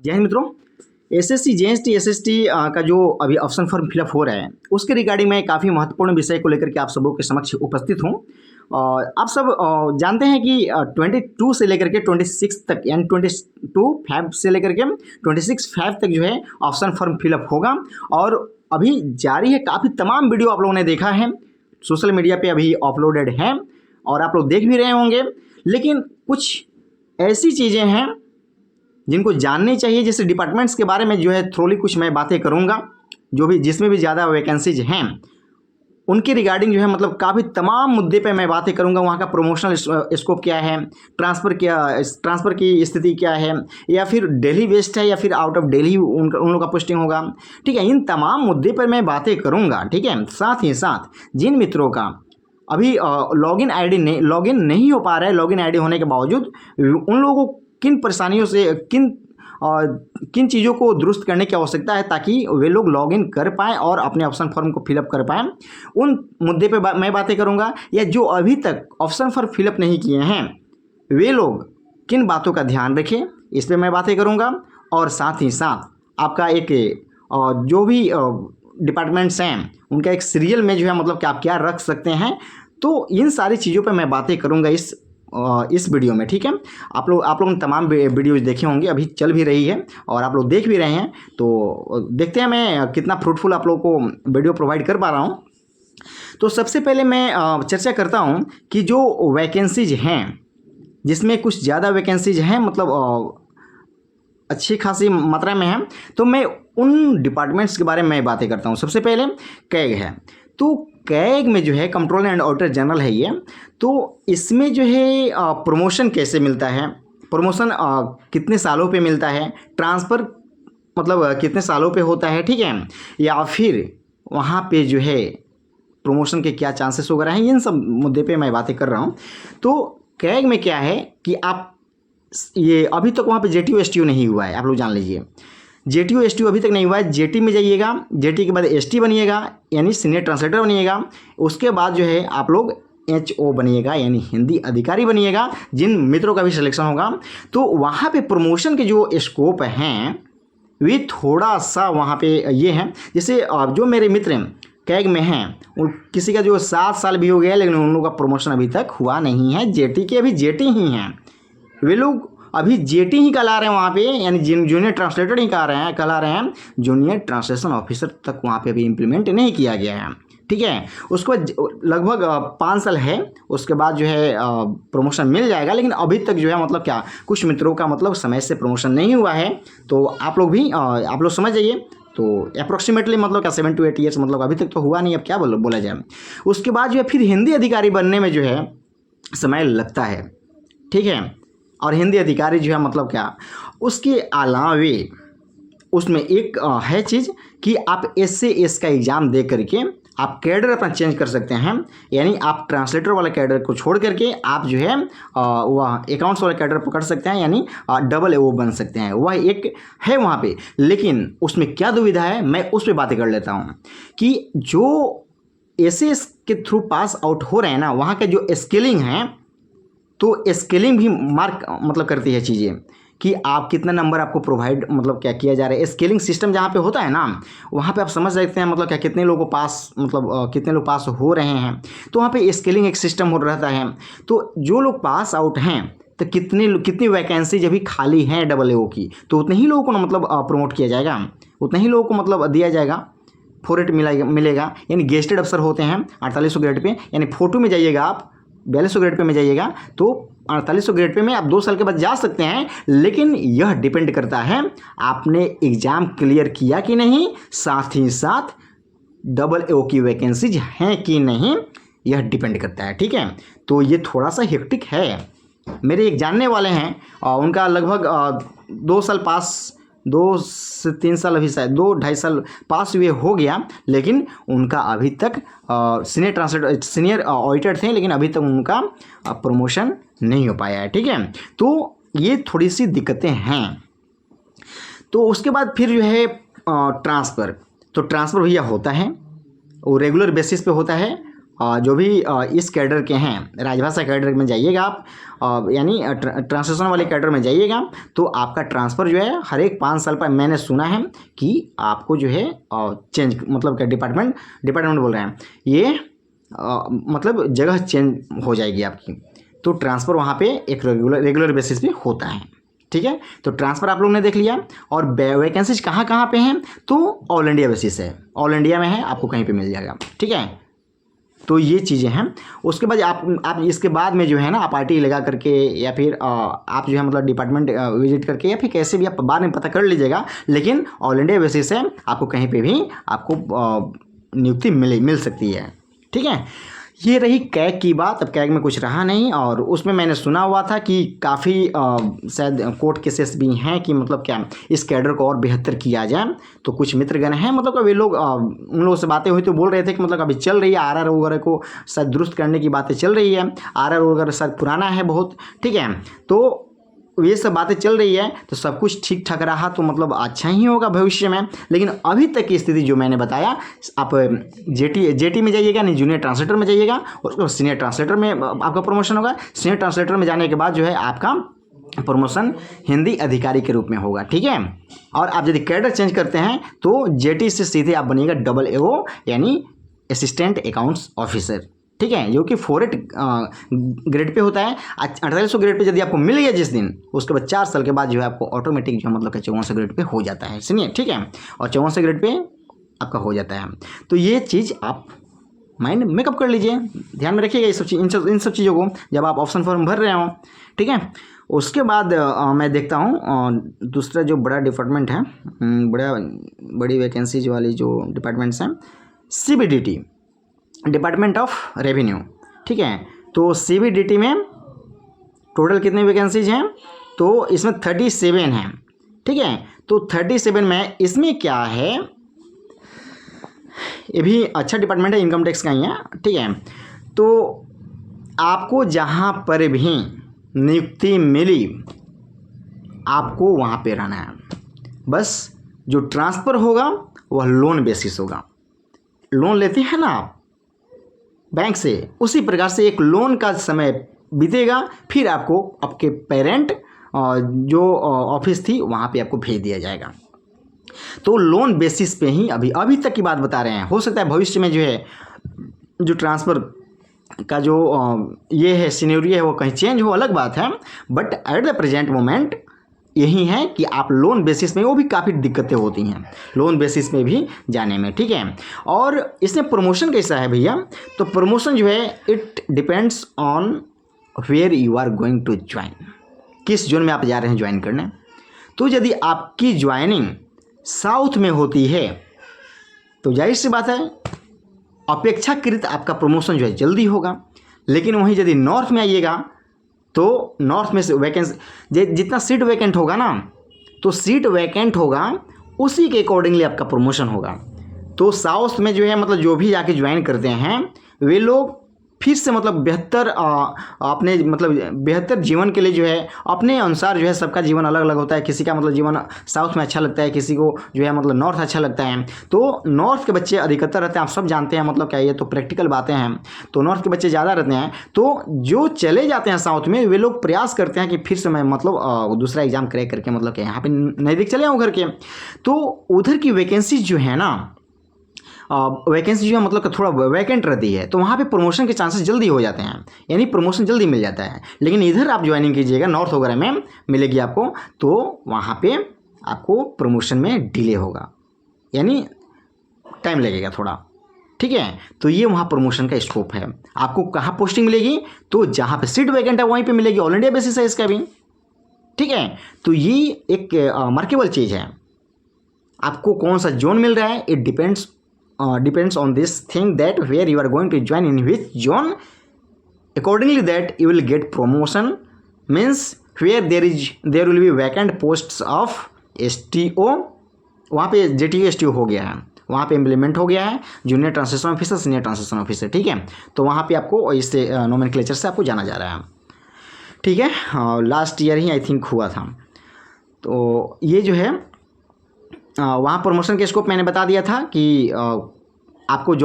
जय हिंद मित्रों। SSC JST SST का जो अभी ऑप्शन फॉर्म फिलअप हो रहा है उसके रिगार्डिंग मैं काफ़ी महत्वपूर्ण विषय को लेकर के आप सबों के समक्ष उपस्थित हूँ। आप सब जानते हैं कि 22 से लेकर के 26 तक यानी 22 से लेकर के 26 तक जो है ऑप्शन फॉर्म फिलअप होगा और अभी जारी है। काफ़ी तमाम वीडियो आप लोगों ने देखा है, सोशल मीडिया पे अभी अपलोडेड है और आप लोग देख भी रहे होंगे। लेकिन कुछ ऐसी चीज़ें हैं जिनको जाननी चाहिए, जैसे डिपार्टमेंट्स के बारे में जो है थ्रोली कुछ मैं बातें करूंगा, जो भी जिसमें भी ज़्यादा वैकेंसीज हैं उनके रिगार्डिंग जो है मतलब काफ़ी तमाम मुद्दे पे मैं बातें करूंगा। वहाँ का प्रमोशनल स्कोप क्या है, ट्रांसफ़र की स्थिति क्या है, या फिर दिल्ली बेस्ड है या फिर आउट ऑफ दिल्ली उन लोगों का पोस्टिंग होगा। ठीक है, इन तमाम मुद्दे पर मैं बातें करूँगा। ठीक है, साथ ही साथ जिन मित्रों का अभी लॉगिन नहीं हो पा रहा है, लॉगिन आईडी होने के बावजूद उन लोगों को किन परेशानियों से किन चीज़ों को दुरुस्त करने की आवश्यकता है ताकि वे लोग लॉगिन कर पाएँ और अपने ऑप्शन फॉर्म को फिलअप कर पाएँ, उन मुद्दे पे मैं बातें करूँगा। या जो अभी तक ऑप्शन फॉर्म फिलअप नहीं किए हैं वे लोग किन बातों का ध्यान रखें, इस पर मैं बातें करूँगा। और साथ ही साथ आपका एक जो भी डिपार्टमेंट्स हैं उनका एक सीरियल में जो है मतलब कि आप क्या रख सकते हैं, तो इन सारी चीज़ों पर मैं बातें करूँगा इस वीडियो में। ठीक है, आप लोगों ने तमाम वीडियोज देखे होंगे, अभी चल भी रही है और आप लोग देख भी रहे हैं, तो देखते हैं मैं कितना फ्रूटफुल आप लोगों को वीडियो प्रोवाइड कर पा रहा हूँ। तो सबसे पहले मैं चर्चा करता हूँ कि जो वैकेंसीज हैं, जिसमें कुछ ज़्यादा वैकेंसीज हैं मतलब अच्छी खासी मात्रा में है, तो मैं उन डिपार्टमेंट्स के बारे में मैं बातें करता हूँ। सबसे पहले कैग है, तो कैग में जो है कंट्रोलर एंड ऑडिटर जनरल है ये। तो इसमें जो है प्रमोशन कैसे मिलता है, प्रमोशन कितने सालों पे मिलता है, ट्रांसफ़र मतलब कितने सालों पे होता है, ठीक है, या फिर वहाँ पे जो है प्रमोशन के क्या चांसेस वगैरह हैं, इन सब मुद्दे पे मैं बातें कर रहा हूँ। तो कैग में क्या है कि आप ये अभी तक वहाँ पे जेटीओ एसटीओ नहीं हुआ है, आप लोग जान लीजिए। जेटीओ एसटीओ अभी तक नहीं हुआ है। जेटी में जाइएगा, जेटी के बाद एसटी बनिएगा यानी सीनियर ट्रांसलेटर बनिएगा। उसके बाद जो है आप लोग एचओ बनिएगा यानी हिंदी अधिकारी बनिएगा, जिन मित्रों का भी सिलेक्शन होगा। तो वहाँ पे प्रमोशन के जो स्कोप हैं वे थोड़ा सा वहाँ पे ये हैं। जैसे जो मेरे मित्र कैग में हैं उन किसी का जो 7 साल भी हो गया लेकिन उन लोगों का प्रमोशन अभी तक हुआ नहीं है। जेटी के अभी जेटी ही हैं, वे लोग अभी जेटी ही कहला रहे हैं वहाँ पे, यानी जूनियर ट्रांसलेटर ही कहला रहे हैं। जूनियर ट्रांसलेशन ऑफिसर तक वहाँ पे अभी इम्प्लीमेंट नहीं किया गया है। ठीक है, उसको लगभग 5 साल है, उसके बाद जो है प्रमोशन मिल जाएगा। लेकिन अभी तक जो है मतलब क्या कुछ मित्रों का मतलब समय से प्रमोशन नहीं हुआ है, तो आप लोग समझ जाइए। तो अप्रोक्सीमेटली मतलब क्या 7 to 8 ईयर्स मतलब अभी तक तो हुआ नहीं, अब क्या बोला जाए। उसके बाद जो है फिर हिंदी अधिकारी बनने में जो है समय लगता है। ठीक है, और हिंदी अधिकारी जो है मतलब क्या, उसके अलावे उसमें एक है चीज़ कि आप एसएएस का एग्ज़ाम दे करके आप कैडर अपना चेंज कर सकते हैं। यानी आप ट्रांसलेटर वाला कैडर को छोड़ करके आप जो है वह अकाउंट्स वाला कैडर पकड़ सकते हैं, यानी डबल एओ बन सकते हैं। वह एक है वहाँ पे। लेकिन उसमें क्या दुविधा है, मैं उस पर बातें कर लेता हूँ कि जो एसएएस के थ्रू पास आउट हो रहे हैं ना, वहाँ का जो स्केलिंग है, तो स्केलिंग भी मार्क मतलब करती है चीज़ें कि आप कितना नंबर आपको प्रोवाइड मतलब क्या किया जा रहा है। स्केलिंग सिस्टम जहाँ पे होता है ना, वहाँ पे आप समझ सकते हैं मतलब क्या कितने लोगों को पास मतलब कितने लोग पास हो रहे हैं। तो वहाँ पे स्केलिंग एक सिस्टम हो रहता है। तो जो लोग पास आउट हैं तो कितनी वैकेंसी जब भी खाली हैं डबल एओ की, तो उतने ही लोगों को ना मतलब प्रमोट किया जाएगा, उतने ही लोगों को मतलब दिया जाएगा, 4 मिलेगा। यानी गेस्टेड अफसर होते हैं 4800 ग्रेड पे, यानी फोटो में जाइएगा आप 4200 ग्रेड पे में जाइएगा तो 4800 ग्रेड पे में आप 2 साल के बाद जा सकते हैं। लेकिन यह डिपेंड करता है आपने एग्ज़ाम क्लियर किया कि नहीं, साथ ही साथ डबल एओ की वैकेंसीज हैं कि नहीं, यह डिपेंड करता है। ठीक है, तो ये थोड़ा सा हेक्टिक है। मेरे एक जानने वाले हैं उनका लगभग 2 साल पास, 2 से 3 साल अभी शायद 2-2.5 साल पास हुए हो गया, लेकिन उनका अभी तक सीनियर ऑडिटर थे, लेकिन अभी तक उनका प्रमोशन नहीं हो पाया है। ठीक है, तो ये थोड़ी सी दिक्कतें हैं। तो उसके बाद फिर जो है ट्रांसफ़र, तो ट्रांसफ़र भैया होता है वो रेगुलर बेसिस पे होता है। जो भी इस कैडर के हैं, राजभाषा कैडर में जाइएगा आप, यानी ट्रांसलेशन वाले कैडर में जाइएगा, तो आपका ट्रांसफ़र जो है हर एक 5 साल पर, मैंने सुना है कि आपको जो है चेंज, मतलब क्या, डिपार्टमेंट बोल रहे हैं ये, मतलब जगह चेंज हो जाएगी आपकी। तो ट्रांसफ़र वहाँ पे एक रेगुलर बेसिस पे होता है। ठीक है, तो ट्रांसफ़र आप लोगों ने देख लिया। और वैकेंसीज कहाँ कहाँ पे हैं, तो ऑल इंडिया बेसिस है, ऑल इंडिया में है, आपको कहीं पे मिल जाएगा। ठीक है, तो ये चीज़ें हैं। उसके बाद आप इसके बाद में जो है ना, आप RTE लगा करके या फिर आप जो है मतलब डिपार्टमेंट विजिट करके या फिर कैसे भी आप बाद में पता कर लीजिएगा, लेकिन ऑल इंडिया बेसिस है, आपको कहीं पे भी आपको नियुक्ति मिल सकती है। ठीक है, ये रही कैग की बात। अब कैग में कुछ रहा नहीं, और उसमें मैंने सुना हुआ था कि काफ़ी शायद कोर्ट केसेस भी हैं कि मतलब क्या इस कैडर को और बेहतर किया जाए। तो कुछ मित्रगण हैं, मतलब वे लोग उन लोगों से बातें हुई तो बोल रहे थे कि मतलब अभी चल रही है RR वगैरह को शायद दुरुस्त करने की बातें चल रही है। RR वगैरह शायद पुराना है बहुत। ठीक है, तो ये सब बातें चल रही है, तो सब कुछ ठीक ठाक रहा तो मतलब अच्छा ही होगा भविष्य में। लेकिन अभी तक की स्थिति जो मैंने बताया, आप जेटी में जाइएगा, नहीं जूनियर ट्रांसलेटर में जाइएगा, उसको सीनियर ट्रांसलेटर में आपका प्रमोशन होगा। सीनियर ट्रांसलेटर में जाने के बाद जो है आपका प्रमोशन हिंदी अधिकारी के रूप में होगा। ठीक है, और आप यदि कैडर चेंज करते हैं तो जेटी से सीधे आप बनिएगा AAO, यानी असिस्टेंट अकाउंट्स ऑफिसर। ठीक है, जो कि 4 ग्रेड पे होता है। 4800 ग्रेड पे यदि आपको मिल गया जिस दिन, उसके बाद 4 साल के बाद जो है आपको ऑटोमेटिक जो मतलब 5400 ग्रेड पे हो जाता है। सुनिए, ठीक है, और 5400 ग्रेड पे आपका हो जाता है। तो ये चीज़ आप माइंड मेकअप कर लीजिए, ध्यान में रखिएगा इन सब चीज़ों को जब आप ऑप्शन फॉर्म भर रहे हो। ठीक है, उसके बाद मैं देखता हूँ दूसरा जो बड़ा डिपार्टमेंट है, बड़ी वैकेंसीज वाली जो डिपार्टमेंट्स हैं, CBDT, डिपार्टमेंट ऑफ रेवेन्यू। ठीक है, तो CBDT में टोटल कितनी वैकेंसीज हैं, तो इसमें 37 हैं। ठीक है, तो 37 में इसमें क्या है, ये भी अच्छा डिपार्टमेंट है, इनकम टैक्स का ही है। ठीक है, तो आपको जहाँ पर भी नियुक्ति मिली आपको वहाँ पे रहना है। बस जो ट्रांसफ़र होगा वह लोन बेसिस होगा। लोन लेते हैं ना आप बैंक से, उसी प्रकार से एक लोन का समय बीतेगा, फिर आपको आपके पेरेंट जो ऑफिस थी वहाँ पे आपको भेज दिया जाएगा। तो लोन बेसिस पे ही अभी तक की बात बता रहे हैं। हो सकता है भविष्य में जो है जो ट्रांसफ़र का जो ये है सिनेरियो है वो कहीं चेंज हो, अलग बात है। But at the present moment यही है कि आप लोन बेसिस में, वो भी काफ़ी दिक्कतें होती हैं लोन बेसिस में भी जाने में। ठीक है, और इसमें प्रमोशन कैसा है भैया, तो प्रमोशन जो है it depends on where you are going to join, किस जोन में आप जा रहे हैं ज्वाइन करने। तो यदि आपकी ज्वाइनिंग साउथ में होती है तो जाहिर सी बात है अपेक्षाकृत आपका प्रमोशन जो है जल्दी होगा। लेकिन वहीं यदि नॉर्थ में आइएगा तो नॉर्थ में से वैकेंसी जितना सीट वैकेंट होगा ना, तो सीट वैकेंट होगा उसी के अकॉर्डिंगली आपका प्रमोशन होगा। तो साउथ में जो है मतलब जो भी जाके ज्वाइन करते हैं वे लोग फिर से मतलब बेहतर अपने मतलब बेहतर जीवन के लिए जो है अपने अनुसार जो है, सबका जीवन अलग अलग होता है। किसी का मतलब जीवन साउथ में अच्छा लगता है, किसी को जो है मतलब नॉर्थ अच्छा लगता है। तो नॉर्थ के बच्चे अधिकतर रहते हैं, आप सब जानते हैं, मतलब क्या ये तो प्रैक्टिकल बातें हैं। तो नॉर्थ के बच्चे ज़्यादा रहते हैं। तो जो चले जाते हैं साउथ में वे लोग प्रयास करते हैं कि फिर से मैं मतलब दूसरा एग्जाम क्रैक करके मतलब क्या यहाँ पर नज़दीक चले आऊँ घर के। तो उधर की वैकेंसीज जो है ना, वैकेंसी जो है मतलब कि थोड़ा वैकेंट रहती है, तो वहाँ पे प्रमोशन के चांसेस जल्दी हो जाते हैं, यानी प्रमोशन जल्दी मिल जाता है। लेकिन इधर आप ज्वाइनिंग कीजिएगा नॉर्थ वगैरह में मिलेगी आपको, तो वहाँ पे आपको प्रमोशन में डिले होगा, यानी टाइम लगेगा थोड़ा। ठीक है, तो ये वहाँ प्रमोशन का स्कोप है। आपको कहाँ पोस्टिंग मिलेगी, तो जहाँ पे सीट वैकेंट है वहीं पर मिलेगी, ऑल इंडिया बेसिस है इसका भी। ठीक है, तो ये एक मार्केबल चीज़ है। आपको कौन सा जोन मिल रहा है, it depends on this thing, that where you are going to join in which zone, accordingly that you will get promotion, means where there will be vacant posts of STO, वहाँ पे JTO STO हो गया है, वहाँ पे implement हो गया है junior translation officer, senior translation officer. ठीक है, तो वहाँ पे आपको इससे नोमेनक्लेचर से आपको जाना जा रहा है। ठीक है, last year he I think हुआ था। तो ये जो है वहाँ प्रमोशन के स्कोप मैंने बता दिया था कि आपको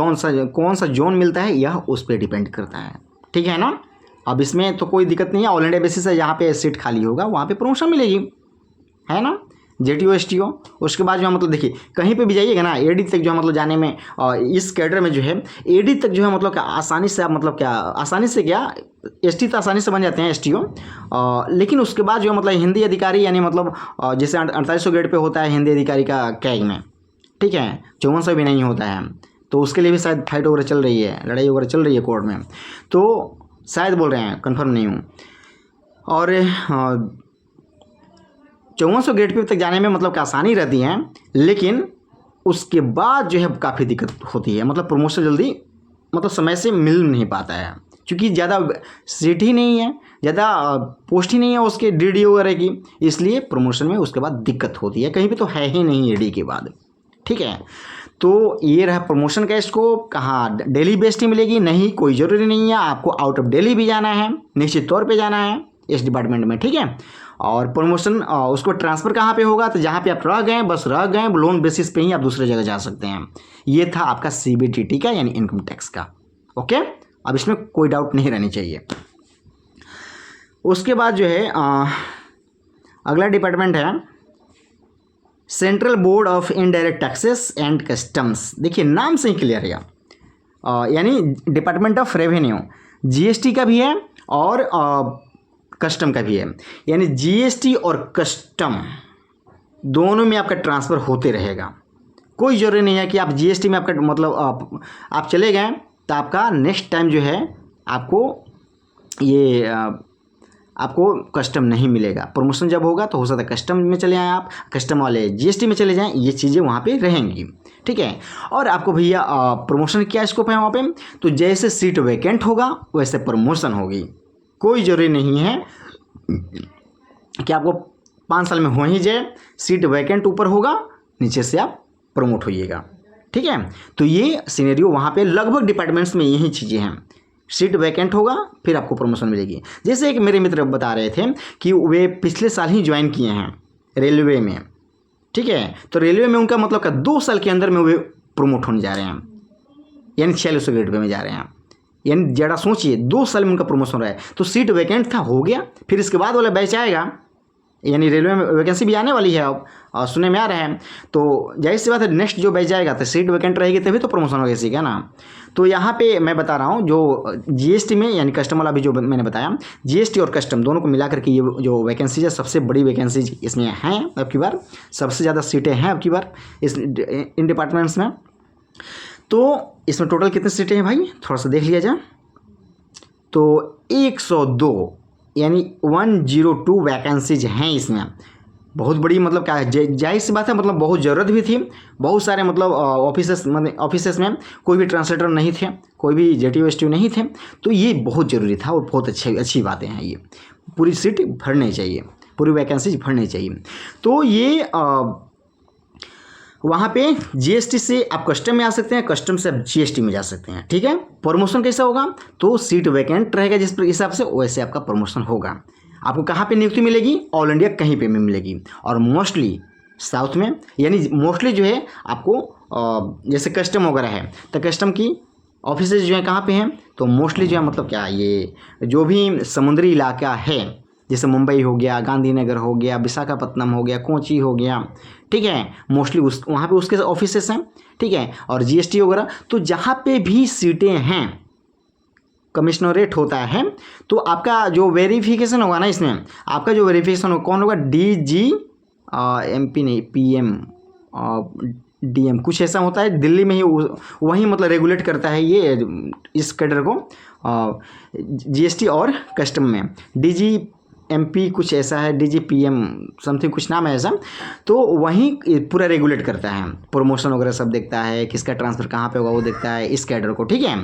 कौन सा जोन मिलता है यह उस पर डिपेंड करता है, ठीक है ना। अब इसमें तो कोई दिक्कत नहीं है, ऑल इंडिया बेसिस है, जहाँ पे सीट खाली होगा वहाँ पे प्रमोशन मिलेगी, है ना। जेटीओ एसटीओ उसके बाद जो है मतलब देखिए कहीं पे भी जाइएगा ना एडी तक जो है मतलब जाने में इस कैडर में जो है एडी तक जो है मतलब क्या आसानी से आप मतलब क्या आसानी से क्या एसटी तो आसानी से बन जाते हैं एसटीओ, लेकिन उसके बाद जो है मतलब हिंदी अधिकारी यानी मतलब जैसे 4800 ग्रेड पे होता है हिंदी अधिकारी का कैग में, ठीक है, 5400 भी नहीं होता है, तो उसके लिए भी शायद फाइट वगैरह चल रही है, लड़ाई वगैरह चल रही है कोर्ट में, तो शायद बोल रहे हैं, कंफर्म नहीं हूँ। और 5400 ग्रेड पे तक जाने में मतलब आसानी रहती है, लेकिन उसके बाद जो है काफ़ी दिक्कत होती है, मतलब प्रमोशन जल्दी मतलब समय से मिल नहीं पाता है, क्योंकि ज़्यादा सीट ही नहीं है, ज़्यादा पोस्ट ही नहीं है उसके डीडी वगैरह की, इसलिए प्रमोशन में उसके बाद दिक्कत होती है, कहीं पे तो है ही नहीं एडी के बाद, ठीक है। तो ये रहा प्रमोशन का स्कोप, कहाँ डेली बेस्ड ही मिलेगी, नहीं कोई ज़रूरी नहीं है, आपको आउट ऑफ डेली भी जाना है, निश्चित तौर पे जाना है इस डिपार्टमेंट में, ठीक है। और प्रमोशन उसको ट्रांसफ़र कहाँ पे होगा, तो जहाँ पे आप रह गए बस रह गए, लोन बेसिस पे ही आप दूसरे जगह जा सकते हैं। ये था आपका CBTT का यानी इनकम टैक्स का, ओके। अब इसमें कोई डाउट नहीं रहनी चाहिए। उसके बाद जो है अगला डिपार्टमेंट है central board of indirect taxes and customs. देखिए नाम से ही क्लियर है, यानी डिपार्टमेंट ऑफ रेवेन्यू, GST का भी है और कस्टम का भी है, यानी GST और कस्टम दोनों में आपका ट्रांसफ़र होते रहेगा। कोई ज़रूरी नहीं है कि आप GST में आपका मतलब आप चले गए तो आपका नेक्स्ट टाइम जो है आपको ये आपको कस्टम नहीं मिलेगा। प्रमोशन जब होगा तो हो सकता है कस्टम में चले आएँ, आप कस्टम वाले GST में चले जाएँ, ये चीज़ें वहाँ पे रहेंगी, ठीक है। और आपको भैया प्रमोशन क्या स्कोप है वहाँ पे, तो जैसे सीट वैकेंट होगा वैसे प्रमोशन होगी। कोई ज़रूरी नहीं है कि आपको 5 साल में हो ही जाए, सीट वैकेंट ऊपर होगा नीचे से आप प्रमोट होइएगा, ठीक है। तो ये सिनेरियो वहाँ पे लगभग डिपार्टमेंट्स में यही चीज़ें हैं, सीट वैकेंट होगा फिर आपको प्रमोशन मिलेगी। जैसे एक मेरे मित्र बता रहे थे कि वे पिछले साल ही ज्वाइन किए हैं रेलवे में, ठीक है, तो रेलवे में उनका मतलब का 2 साल के अंदर में वे प्रमोट होने जा रहे हैं, यानी 4600 ग्रेड पे में जा रहे हैं, यानी ज़रा सोचिए 2 साल में उनका प्रमोशन रहा है। तो सीट वैकेंट था हो गया, फिर इसके बाद वाला बैच आएगा, यानी रेलवे में वैकेंसी भी आने वाली है अब सुनने में आ रहा है, तो जाहिर सी बात है नेक्स्ट जो बैच जाएगा तो सीट वैकेंट रहेगी तभी तो प्रमोशन होगा इसी का ना। तो यहाँ पे मैं बता रहा हूँ जो GST में यानी कस्टम वाला भी जो मैंने बताया, GST और कस्टम दोनों को मिलाकर के ये जो वैकेंसीज है सबसे बड़ी वैकेंसीज इसमें हैं अब की बार, सबसे ज़्यादा सीटें हैं अब की बार इन डिपार्टमेंट्स में। तो इसमें टोटल कितनी सीटें हैं भाई थोड़ा सा देख लिया जाए, तो 102 यानी 102 वैकेंसीज हैं इसमें, बहुत बड़ी मतलब क्या है, जाहिर सी बात है मतलब बहुत ज़रूरत भी थी, बहुत सारे मतलब ऑफिसेस में कोई भी ट्रांसलेटर नहीं थे, कोई भी जेटीओ एसटीओ नहीं थे, तो ये बहुत ज़रूरी था और बहुत अच्छी बातें हैं, ये पूरी सीट भरनी चाहिए, पूरी वैकेंसीज भरनी चाहिए। तो ये वहाँ पे GST से आप कस्टम में आ सकते हैं, कस्टम से आप GST में जा सकते हैं, ठीक है। प्रमोशन कैसा होगा, तो सीट वैकेंट रहेगा जिस हिसाब से वैसे आपका प्रमोशन होगा। आपको कहाँ पे नियुक्ति मिलेगी, ऑल इंडिया कहीं पे भी मिलेगी, और मोस्टली साउथ में, यानी मोस्टली जो है आपको जैसे कस्टम वगैरह है तो कस्टम की ऑफिसेज जो है कहाँ पे हैं, तो मोस्टली जो है मतलब क्या ये जो भी समुद्री इलाका है जैसे मुंबई हो गया, गांधीनगर हो गया, विशाखापट्टनम हो गया, कोची हो गया, ठीक है, मोस्टली वहाँ पे उसके ऑफिसेस हैं, ठीक है। और GST वगैरह, तो जहाँ पे भी सीटें हैं कमिश्नरेट होता है, तो आपका जो वेरिफिकेशन होगा ना इसमें, आपका जो वेरिफिकेशन होगा कौन होगा, DG MP नहीं PM DM कुछ ऐसा होता है, दिल्ली में ही वही मतलब रेगुलेट करता है ये इस कैडर को GST और कस्टम में, DG MP कुछ ऐसा है, DG PM समथिंग कुछ नाम है ऐसा, तो वहीं पूरा रेगुलेट करता है, प्रमोशन वगैरह सब देखता है, किसका ट्रांसफ़र कहाँ पे होगा वो देखता है इस कैडर को, ठीक है।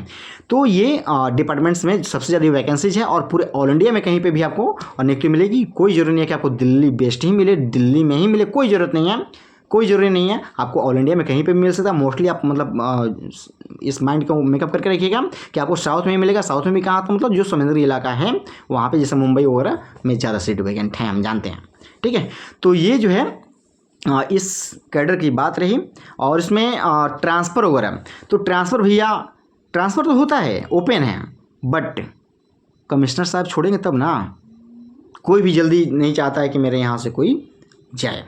तो ये डिपार्टमेंट्स में सबसे ज़्यादा वैकेंसीज है और पूरे ऑल इंडिया में कहीं पे भी आपको नियुक्ति मिलेगी। कोई ज़रूरी नहीं है कि आपको दिल्ली बेस्ड ही मिले, दिल्ली में ही मिले, कोई ज़रूरत नहीं है, कोई ज़रूरी नहीं है, आपको ऑल इंडिया में कहीं पे भी मिल सकता है। मोस्टली आप मतलब इस माइंड को मेकअप करके रखिएगा कि आपको साउथ में मिलेगा। साउथ में भी कहाँ, तो मतलब जो समुद्री इलाका है वहाँ पे जैसे मुंबई वगैरह में ज़्यादा सीट वैकेंट हैं, हम जानते हैं, ठीक है। तो ये जो है इस कैडर की बात रही। और इसमें ट्रांसफ़र वगैरह, तो ट्रांसफ़र भैया, ट्रांसफ़र तो होता है, ओपन है, बट कमिश्नर साहब छोड़ेंगे तब ना। कोई भी जल्दी नहीं चाहता है कि मेरे यहाँ से कोई जाए,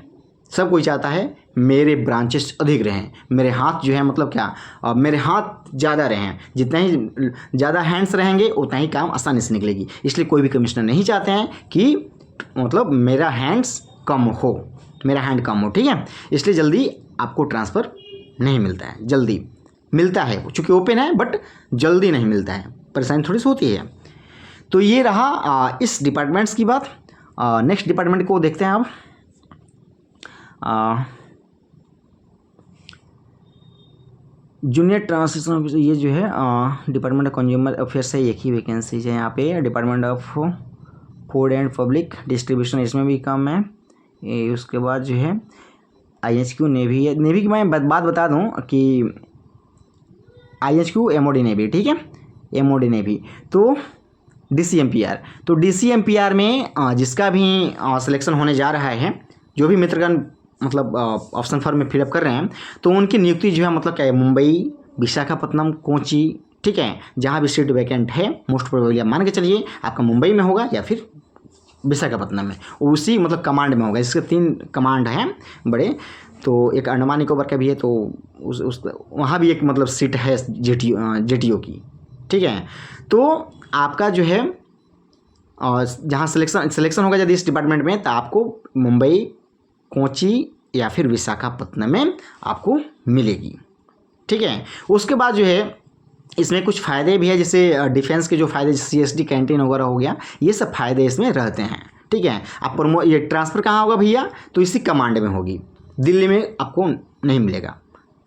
सब कोई चाहता है मेरे ब्रांचेस अधिक रहें, मेरे हाथ जो है मतलब क्या, मेरे हाथ ज़्यादा रहें। जितना ही ज़्यादा हैंड्स रहेंगे उतना ही काम आसानी से निकलेगी। इसलिए कोई भी कमिश्नर नहीं चाहते हैं कि मतलब मेरा हैंड्स कम हो, मेरा हैंड कम हो, ठीक है। इसलिए जल्दी आपको ट्रांसफ़र नहीं मिलता है, जल्दी मिलता है चूँकि ओपन है, बट जल्दी नहीं मिलता है, परेशानी थोड़ी सी होती है। तो ये रहा इस डिपार्टमेंट्स की बात। नेक्स्ट डिपार्टमेंट को देखते हैं अब। जूनियर ट्रांसलेशन ऑफिसर, ये जो है डिपार्टमेंट ऑफ कंज्यूमर अफेयर्स है, एक ही वैकेंसीज है यहाँ पे। Department of food and public distribution, इसमें भी कम है। उसके बाद जो है IHQ नेवी है। नेवी की मैं बात बता दूं कि IHQ MOD नेवी, ठीक है, MOD नेवी। तो DCMPR, तो DCMPR में जिसका भी सिलेक्शन होने जा रहा है, जो भी मित्रगण मतलब ऑप्शन फॉर्म में फिलअप कर रहे हैं, तो उनकी नियुक्ति जो है मतलब क्या है, मुंबई, विशाखापट्टनम, कोची, ठीक है, जहाँ भी सीट वैकेंट है, मोस्ट प्रोबेबली आप मान के चलिए आपका मुंबई में होगा या फिर विशाखापट्टनम में, उसी मतलब कमांड में होगा। इसके 3 कमांड हैं बड़े। तो एक अंडमान निकोबार का भी है, तो उस वहाँ भी एक मतलब सीट है JTO की, ठीक है। तो आपका जो है जहाँ सिलेक्शन होगा यदि इस डिपार्टमेंट में, तो आपको मुंबई, कोची या फिर विशाखापट्टनम में आपको मिलेगी, ठीक है। उसके बाद जो है इसमें कुछ फ़ायदे भी है, जैसे डिफेंस के जो फ़ायदे, CSD कैंटीन वगैरह हो गया, ये सब फ़ायदे इसमें रहते हैं, ठीक है। आप ये ट्रांसफ़र कहाँ होगा भैया, तो इसी कमांड में होगी। दिल्ली में आपको नहीं मिलेगा,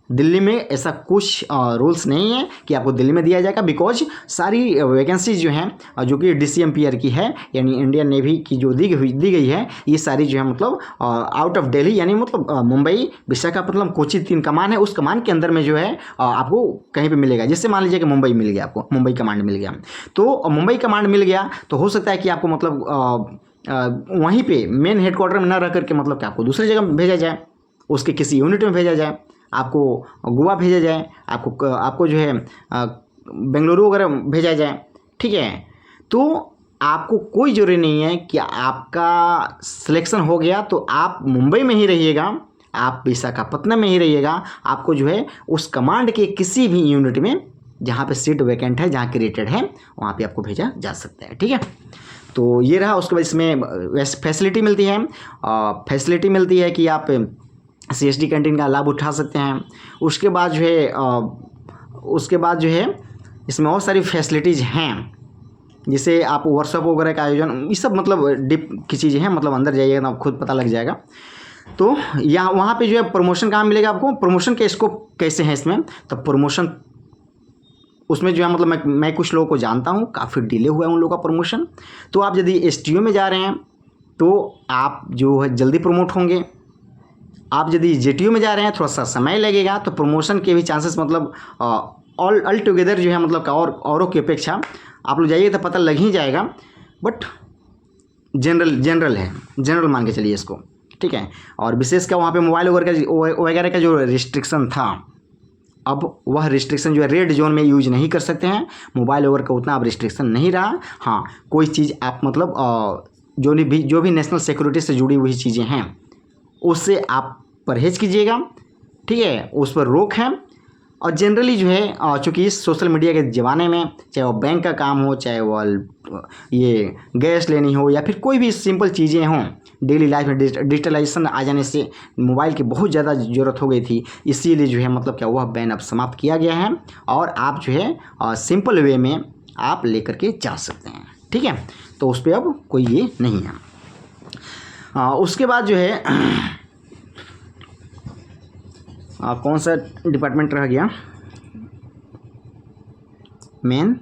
दिल्ली में ऐसा कुछ रूल्स नहीं है कि आपको दिल्ली में दिया जाएगा, बिकॉज सारी वैकेंसीज जो हैं जो कि DCMPR की है, यानी इंडियन नेवी की जो दी गई है, ये सारी जो है मतलब आउट ऑफ दिल्ली, यानी मतलब मुंबई, विशाखापट्टनम, कोची 3 कमान है, उस कमान के अंदर में जो है आपको कहीं पे मिलेगा। जैसे मान लीजिए कि मुंबई मिल गया, आपको मुंबई कमांड मिल गया, तो मुंबई कमांड मिल गया तो हो सकता है कि आपको मतलब वहीं पे मेन हेडक्वार्टर में न रह करके मतलब कि आपको दूसरी जगह भेजा जाए, उसके किसी यूनिट में भेजा जाए, आपको गोवा भेजा जाए, आपको जो है बेंगलुरु वगैरह भेजा जाए, ठीक है। तो आपको कोई ज़रूरी नहीं है कि आपका सिलेक्शन हो गया तो आप मुंबई में ही रहिएगा, आप विशाखापट्टनम में ही रहिएगा। आपको जो है उस कमांड के किसी भी यूनिट में जहाँ पे सीट वैकेंट है, जहाँ क्रिएटेड है, वहाँ पे आपको भेजा जा सकता है, ठीक है। तो ये रहा। उसके बाद इसमें फैसिलिटी मिलती है कि आप CSD कैंटीन का लाभ उठा सकते हैं। उसके बाद जो है इसमें और सारी फैसिलिटीज़ हैं, जैसे आप वर्कशॉप वगैरह का आयोजन, ये सब मतलब डीप की चीज़ें हैं, मतलब अंदर जाइएगा तो आपको खुद पता लग जाएगा। तो यहाँ वहाँ पे जो है प्रमोशन कहाँ मिलेगा आपको, प्रमोशन के स्कोप कैसे हैं इसमें, तो प्रमोशन उसमें जो है मतलब मैं कुछ लोगों को जानता हूँ, काफ़ी डिले हुआ है उन लोगों का प्रमोशन। तो आप यदि STO में जा रहे हैं तो आप जो है जल्दी प्रमोट होंगे। आप यदि JTO में जा रहे हैं थोड़ा सा समय लगेगा, तो प्रमोशन के भी चांसेस मतलब ऑल टुगेदर जो है मतलब औरों की अपेक्षा आप लोग जाइए तो पता लग ही जाएगा, बट जनरल मान के चलिए इसको, ठीक है। और विशेष का वहाँ पे मोबाइल वगैरह का जो रिस्ट्रिक्शन था, अब वह रिस्ट्रिक्शन जो है रेड जोन में यूज नहीं कर सकते हैं, मोबाइल वगैरह का उतना अब रिस्ट्रिक्शन नहीं रहा। हाँ, कोई चीज़ आप मतलब जो भी नेशनल सिक्योरिटी से जुड़ी हुई चीज़ें हैं उससे आप परहेज़ कीजिएगा, ठीक है, उस पर रोक है। और जनरली जो है चूँकि इस सोशल मीडिया के ज़माने में, चाहे वो बैंक का काम हो, चाहे वो ये गैस लेनी हो, या फिर कोई भी सिंपल चीज़ें हों, डेली लाइफ में डिजिटलाइजेशन आ जाने से मोबाइल की बहुत ज़्यादा ज़रूरत हो गई थी। इसीलिए जो है मतलब क्या वह बैन अब समाप्त किया गया है और आप जो है सिंपल वे में आप लेकर के जा सकते हैं, ठीक है। तो उस पर अब कोई ये नहीं है। उसके बाद जो है कौन सा डिपार्टमेंट रह गया, मेन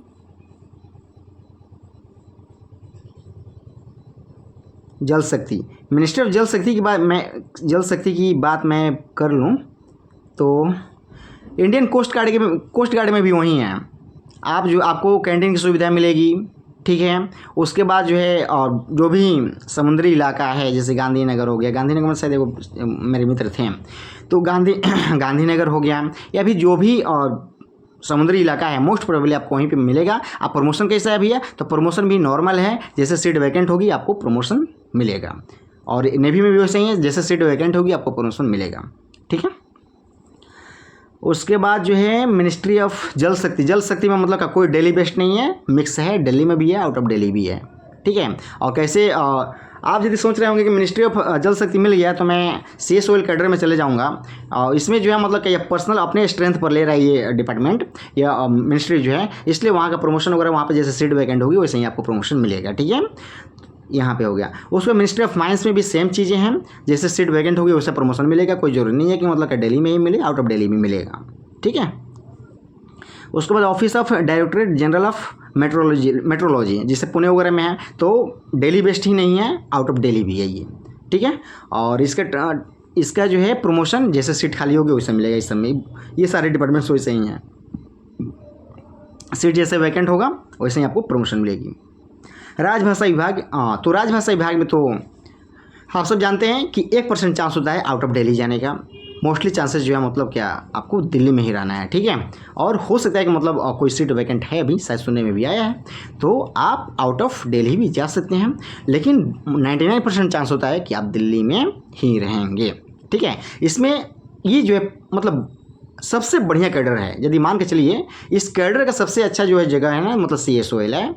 जल शक्ति, मिनिस्टर ऑफ जल शक्ति की बात मैं कर लूँ तो इंडियन कोस्ट गार्ड में भी वही है। आपको कैंटीन की सुविधा मिलेगी, ठीक है। उसके बाद जो है जो भी समुद्री इलाका है, जैसे गांधीनगर हो गया, गांधीनगर में शायद देखो मेरे मित्र थे, तो गांधीनगर हो गया, या फिर जो भी समुद्री इलाका है, मोस्ट प्रोबेबली आपको वहीं पे मिलेगा। आप प्रमोशन कैसा है भैया, तो प्रमोशन भी नॉर्मल है, जैसे सीट वैकेंट होगी आपको प्रमोशन मिलेगा। और नेवी में भी वैसे ही है, जैसे सीट वैकेंट होगी आपको प्रमोशन मिलेगा, ठीक है। उसके बाद जो है मिनिस्ट्री ऑफ जल शक्ति, जल शक्ति में मतलब का कोई दिल्ली बेस्ड नहीं है, मिक्स है, दिल्ली में भी है, आउट ऑफ दिल्ली भी है, ठीक है। और कैसे आप यदि सोच रहे होंगे कि मिनिस्ट्री ऑफ जल शक्ति मिल गया तो मैं CS ऑयल कैडर में चले जाऊंगा, और इसमें जो है मतलब कि पर्सनल अपने स्ट्रेंथ पर ले रहा है ये डिपार्टमेंट या मिनिस्ट्री जो है, इसलिए वहाँ का प्रमोशन वगैरह वहाँ पे जैसे सीट वैकेंट होगी वैसे ही आपको प्रमोशन मिलेगा, ठीक है। यहाँ पे हो गया। उसमें मिनिस्ट्री ऑफ माइंस में भी सेम चीज़ें हैं, जैसे सीट वैकेंट होगी वैसे प्रमोशन मिलेगा, कोई जरूरी नहीं है कि मतलब कि दिल्ली में ही मिले, आउट ऑफ दिल्ली में मिलेगा, ठीक है। उसके बाद office of directorate general of metrology जिससे पुणे वगैरह में है, तो दिल्ली बेस्ड ही नहीं है, आउट ऑफ दिल्ली भी है ये, ठीक है। और इसका जो है प्रमोशन जैसे सीट खाली होगी वैसे मिलेगा। इस समय ये सारे डिपार्टमेंट्स वैसे ही हैं, सीट जैसे वैकेंट होगा वैसे ही आपको प्रमोशन मिलेगी। राजभाषा विभाग, तो राजभाषा विभाग में तो आप सब जानते हैं कि 1% चांस होता है आउट ऑफ दिल्ली जाने का। मोस्टली चांसेस जो है मतलब क्या आपको दिल्ली में ही रहना है, ठीक है। और हो सकता है कि मतलब कोई सीट वैकेंट है, अभी शायद सुनने में भी आया है, तो आप आउट ऑफ दिल्ली भी जा सकते हैं, लेकिन 99% चांस होता है कि आप दिल्ली में ही रहेंगे, ठीक है। इसमें ये जो है मतलब सबसे बढ़िया कैडर है, यदि मान के चलिए इस कैडर का सबसे अच्छा जो है जगह है ना, मतलब CS ऑयल है,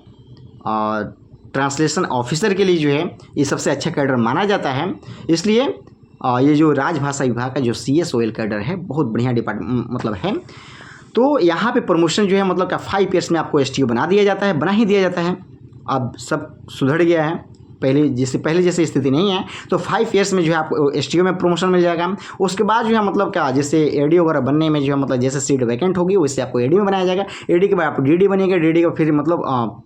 और ट्रांसलेशन ऑफिसर के लिए जो है ये सबसे अच्छा कैडर माना जाता है। इसलिए ये जो राजभाषा विभाग का जो CS ऑयल कैडर है बहुत बढ़िया डिपार्टमेंट मतलब है। तो यहाँ पे प्रमोशन जो है मतलब का 5 ईयर्स में आपको STO बना दिया जाता है, बना ही दिया जाता है। अब सब सुधर गया है, पहले जैसे स्थिति नहीं है, तो 5 ईयर्स में जो है आपको STO में प्रमोशन मिल जाएगा। उसके बाद जो है मतलब क्या जैसे AD वगैरह बनने में जो है मतलब जैसे सीट वैकेंट होगी वैसे आपको AD में बनाया जाएगा, AD के बाद आप DD बनेगा, DD का फिर मतलब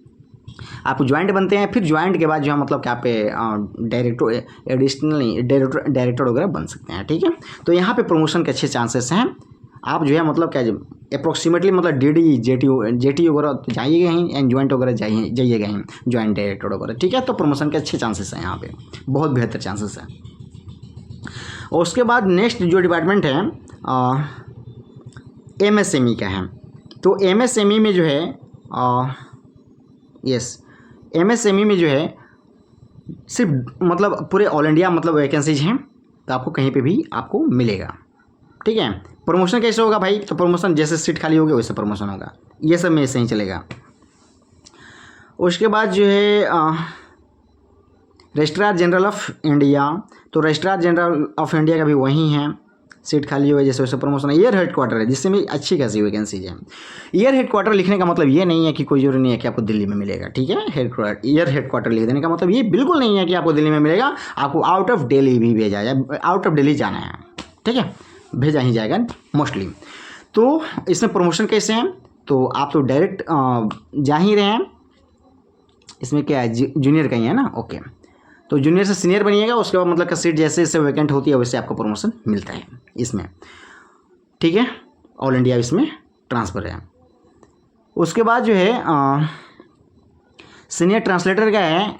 आप ज्वाइंट बनते हैं, फिर ज्वाइंट के बाद जो है मतलब क्या पे डायरेक्टर एडिशनल नहीं डायरेक्टर वगैरह बन सकते हैं, ठीक है। तो यहाँ पे प्रमोशन के अच्छे चांसेस हैं। आप जो है मतलब क्या अप्रोक्सीमेटली मतलब DD JT वगैरह तो जाइएगा ही, एंड ज्वाइंट वगैरह जाइएगा ही, ज्वाइंट डायरेक्टर वगैरह, ठीक है। तो प्रमोशन के अच्छे चांसेस हैं यहाँ पे, बहुत बेहतर चांसेस हैं। और उसके बाद नेक्स्ट जो डिपार्टमेंट है MSME का है। तो MSME में जो है MSME में जो है सिर्फ मतलब पूरे ऑल इंडिया मतलब वैकेंसीज हैं, तो आपको कहीं पे भी आपको मिलेगा, ठीक है। प्रमोशन कैसे होगा भाई, तो प्रमोशन जैसे सीट खाली होगी वैसे प्रमोशन होगा, ये सब में ऐसे ही चलेगा। उसके बाद जो है रजिस्ट्रार जनरल ऑफ इंडिया, तो रजिस्ट्रार जनरल ऑफ इंडिया का भी वही है, सीट खाली हुई जैसे वैसे प्रमोशन। ईयर हेडक्वार्टर है जिससे भी अच्छी खासी वैकेंसीज है। ईयर हेडक्वार्टर लिखने का मतलब ये नहीं है कि कोई जरूरी नहीं है कि आपको दिल्ली में मिलेगा, ठीक है। ईयर हेडक्वार्टर लिख देने का मतलब ये बिल्कुल नहीं है कि आपको दिल्ली में मिलेगा, आपको आउट ऑफ दिल्ली भी भेजा जाए, आउट ऑफ दिल्ली जाना है, ठीक है, भेजा ही जाएगा मोस्टली। तो इसमें प्रमोशन कैसे हैं, तो आप तो डायरेक्ट जा ही रहे हैं, इसमें क्या है जूनियर का ही है ना, ओके। तो जूनियर से सीनियर बनिएगा, उसके बाद मतलब का सीट जैसे जैसे वैकेंट होती है वैसे आपको प्रमोशन मिलता है इसमें, ठीक है। ऑल इंडिया इसमें ट्रांसफ़र है। उसके बाद जो है सीनियर ट्रांसलेटर का है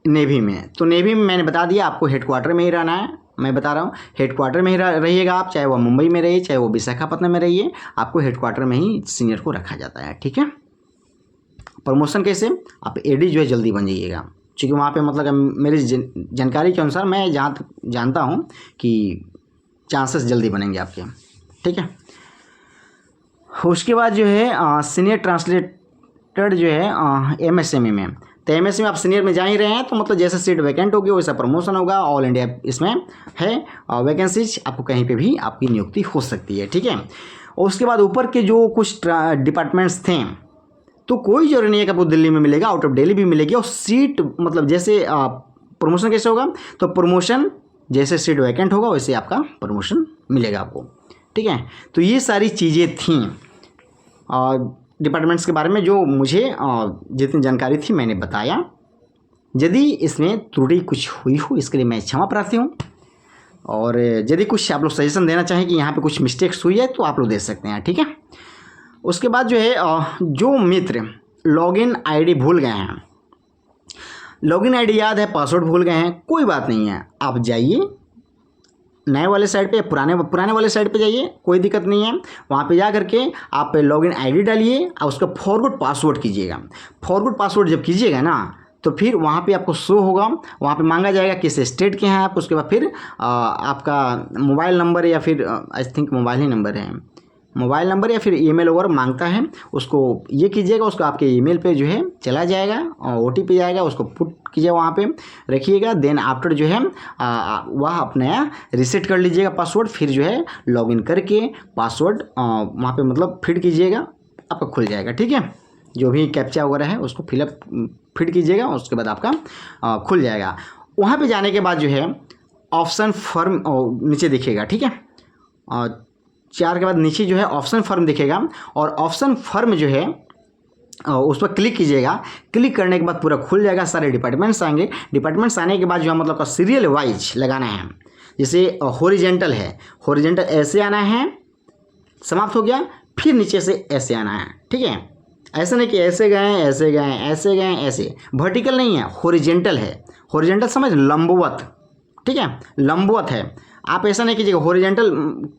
नेवी में। तो नेवी में मैंने बता दिया आपको हेडक्वार्टर में ही रहना है, मैं बता रहा हूँ हेडक्वार्टर में ही रहिएगा आप, चाहे वो मुंबई में रहिए चाहे वो विशाखापट्टनम में रहिए, आपको हेडक्वार्टर में ही सीनियर को रखा जाता है, ठीक है। प्रमोशन कैसे, आप AD जो है जल्दी बन जाइएगा, क्योंकि वहाँ पे मतलब मेरी जानकारी के अनुसार मैं जहाँ तक जानता हूँ कि चांसेस जल्दी बनेंगे आपके, ठीक है। उसके बाद जो है सीनियर ट्रांसलेटर जो है MSME में, तो MSME में आप सीनियर में जा ही रहे हैं, तो मतलब जैसे सीट वैकेंट होगी वैसा प्रमोशन होगा। ऑल इंडिया इसमें है वैकेंसीज, आपको कहीं पे भी आपकी नियुक्ति हो सकती है, ठीक है। और उसके बाद ऊपर के जो कुछ डिपार्टमेंट्स थे, तो कोई जरूरी नहीं है कि आपको दिल्ली में मिलेगा, आउट ऑफ दिल्ली भी मिलेगी। और सीट मतलब जैसे प्रमोशन कैसे होगा, तो प्रमोशन जैसे सीट वैकेंट होगा वैसे आपका प्रमोशन मिलेगा आपको, ठीक है। तो ये सारी चीज़ें थीं डिपार्टमेंट्स के बारे में जो मुझे जितनी जानकारी थी मैंने बताया। यदि इसमें त्रुटि कुछ हुई हो इसके लिए मैं क्षमा प्रार्थी हूँ, और यदि कुछ आप लोग सजेशन देना चाहें कि यहाँ पे कुछ मिस्टेक्स हुई है तो आप लोग दे सकते हैं, ठीक है। उसके बाद जो है जो मित्र लॉगिन ID भूल गए हैं, लॉगिन आईडी याद है, पासवर्ड भूल गए हैं, कोई बात नहीं है, आप जाइए नए वाले साइट पे, पुराने पुराने वाले साइट पे जाइए, कोई दिक्कत नहीं है। वहाँ पे जा करके आप लॉगिन आईडी डालिए और उसका फॉरगॉट पासवर्ड कीजिएगा। फॉरगॉट पासवर्ड जब कीजिएगा ना तो फिर वहाँ पे आपको शो होगा, वहाँ पे मांगा जाएगा किस स्टेट के हैं आप, उसके बाद फिर आपका मोबाइल नंबर या फिर I think mobile he number है, मोबाइल नंबर या फिर ईमेल वगैरह मांगता है, उसको ये कीजिएगा, उसको आपके ईमेल पे जो है चला जाएगा और ओटीपी जाएगा, उसको पुट कीजिए वहाँ पे रखिएगा। देन आफ्टर जो है वह अपना रीसेट कर लीजिएगा पासवर्ड, फिर जो है लॉगिन करके पासवर्ड वहाँ पे मतलब फिट कीजिएगा, आपका खुल जाएगा। ठीक है, जो भी कैप्चा वगैरह है उसको फिलअप फिट कीजिएगा, उसके बाद आपका खुल जाएगा। वहाँ पे जाने के बाद जो है ऑप्शन फर्म नीचे दिखेगा। ठीक है, और 4 के बाद नीचे जो है ऑप्शन फर्म दिखेगा और ऑप्शन फर्म जो है उस पर क्लिक कीजिएगा। क्लिक करने के बाद पूरा खुल जाएगा, सारे डिपार्टमेंट्स आएंगे। डिपार्टमेंट्स आने के बाद जो है मतलब सीरियल वाइज लगाना है, जैसे हॉरिजेंटल है, हॉरिजेंटल ऐसे आना है, समाप्त हो गया, फिर नीचे से ऐसे आना है। ठीक है, ऐसा नहीं कि ऐसे गए ऐसे गए ऐसे गए ऐसे, वर्टिकल नहीं है, हॉरिजेंटल है। हॉरिजेंटल समझ, लंबवत। ठीक है, लंबवत है, आप ऐसा नहीं कीजिएगा, हॉरिजेंटल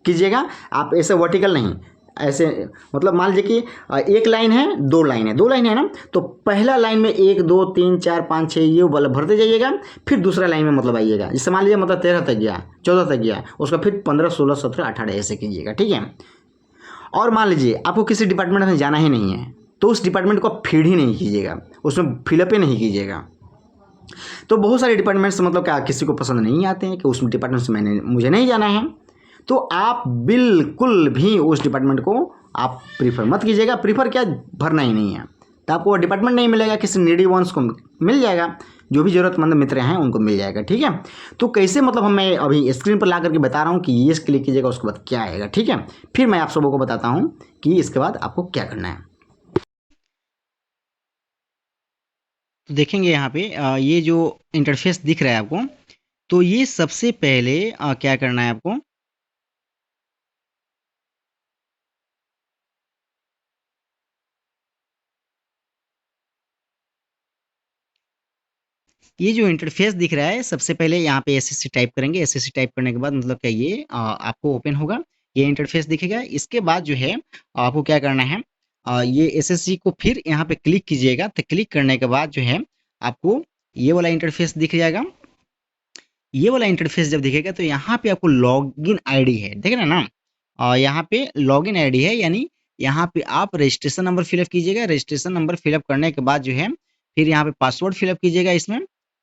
कीजिएगा आप, ऐसे वर्टिकल नहीं, ऐसे मतलब मान लीजिए कि एक लाइन है, दो लाइन है, दो लाइन है ना, तो पहला लाइन में 1 2 3 4 5 6 ये वाला भरते जाइएगा, फिर दूसरा लाइन में मतलब आइएगा, जैसे मान लीजिए मतलब 13 तक गया, 14 तक गया, उसका फिर 15 16 17 18 ऐसे कीजिएगा। ठीक है, और मान लीजिए आपको किसी डिपार्टमेंट में जाना ही नहीं है, तो उस डिपार्टमेंट को आप फीड ही नहीं कीजिएगा, उसमें फिलअप ही नहीं कीजिएगा। तो बहुत सारे डिपार्टमेंट्स मतलब क्या किसी को पसंद नहीं आते हैं कि उस डिपार्टमेंट से मुझे नहीं जाना है, तो आप बिल्कुल भी उस डिपार्टमेंट को आप प्रीफर मत कीजिएगा। प्रीफर क्या, भरना ही नहीं है, तो आपको वो डिपार्टमेंट नहीं मिलेगा, किसी नीडी वंस को मिल जाएगा, जो भी ज़रूरतमंद मित्र हैं उनको मिल जाएगा। ठीक है, तो कैसे मतलब मैं अभी स्क्रीन पर ला करके बता रहा हूँ कि ये क्लिक कीजिएगा, उसके बाद क्या आएगा। ठीक है, फिर मैं आप सबों को बताता हूँ कि इसके बाद आपको क्या करना है। तो देखेंगे यहाँ पे ये जो इंटरफेस दिख रहा है आपको, तो ये सबसे पहले क्या करना है आपको, ये जो इंटरफेस दिख रहा है, सबसे पहले यहाँ पे एसएससी टाइप करेंगे। एसएससी टाइप करने के बाद मतलब क्या ये आपको ओपन होगा, ये इंटरफेस दिखेगा। इसके बाद जो है आपको क्या करना है, ये एसएससी को फिर यहाँ पे क्लिक कीजिएगा। तो क्लिक करने के बाद जो है आपको ये वाला इंटरफेस दिख जाएगा। ये वाला इंटरफेस जब दिखेगा तो यहाँ पे आपको लॉगिन आईडी है, देख रहे हैं ना, यहाँ पे लॉगिन आईडी है, यानी यहाँ पे आप रजिस्ट्रेशन नंबर फिलअप कीजिएगा। रजिस्ट्रेशन नंबर फिलअप करने के बाद जो है फिर यहाँ पे पासवर्ड फिलअप कीजिएगा, इसमें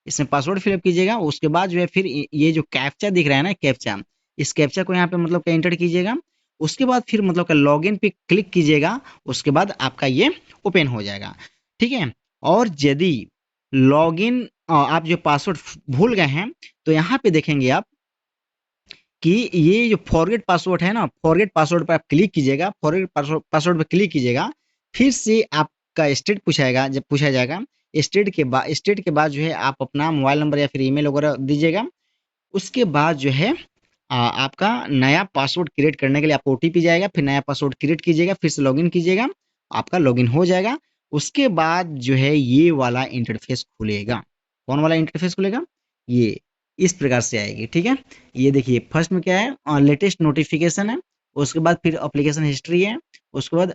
इसमें पासवर्ड फिलअप कीजिएगा। उसके बाद जो है फिर ये जो कैप्चा दिख रहा है ना, कैप्चा, इस कैप्चा को यहाँ पे मतलब क्या एंटर कीजिएगा। उसके बाद फिर मतलब क्या लॉगिन पे क्लिक कीजिएगा, उसके बाद आपका ये ओपन हो जाएगा। ठीक है, और यदि लॉगिन आप जो पासवर्ड भूल गए हैं, तो यहाँ पे देखेंगे आप कि ये जो फॉरगेट पासवर्ड है ना, फॉरगेट पासवर्ड पर आप क्लिक कीजिएगा। फॉरगेट पासवर्ड पर क्लिक कीजिएगा, फिर से आपका स्टेट पूछाएगा। जब पूछा जाएगा स्टेट के बाद जो है आप अपना मोबाइल नंबर या फिर ईमेल वगैरह दीजिएगा। उसके बाद जो है आपका नया पासवर्ड क्रिएट करने के लिए आपको ओटीपी जाएगा, फिर नया पासवर्ड क्रिएट कीजिएगा, फिर से लॉगिन कीजिएगा, आपका लॉगिन हो जाएगा। उसके बाद जो है ये वाला इंटरफेस खुलेगा। कौन वाला इंटरफेस खुलेगा, ये इस प्रकार से आएगी। ठीक है, ये देखिए फर्स्ट में क्या है, लेटेस्ट नोटिफिकेशन है। उसके बाद फिर एप्लीकेशन हिस्ट्री है। उसके बाद